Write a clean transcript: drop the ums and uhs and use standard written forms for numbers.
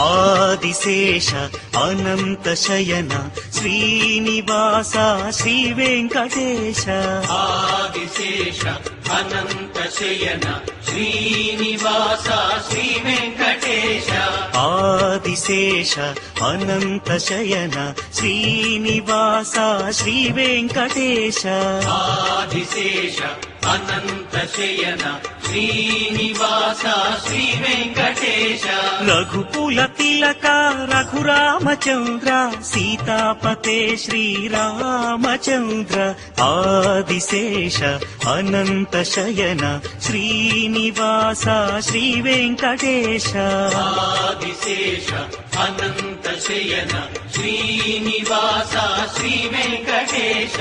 ఆదిశేష అనంత శయన శ్రీనివాస శ్రీ వెంకటేశ ఆదిశేష అనంత శయన శ్రీనివాస శ్రీ వెంకటేశ ఆదిశేష అనంత శయన శ్రీనివాస శ్రీ వెంకటేశ ఆదిశేష అనంత శయన శ్రీనివాస శ్రీ వెంకటేశ రఘుకుల తిలక రఘురామచంద్ర సీతాపతే శ్రీరామచంద్ర ఆదిశేష అనంత శయన శ్రీనివాస శ్రీ వెంకటేశ ఆదిశేష అనంత శయన శ్రీనివాస శ్రీ వెంకటేశ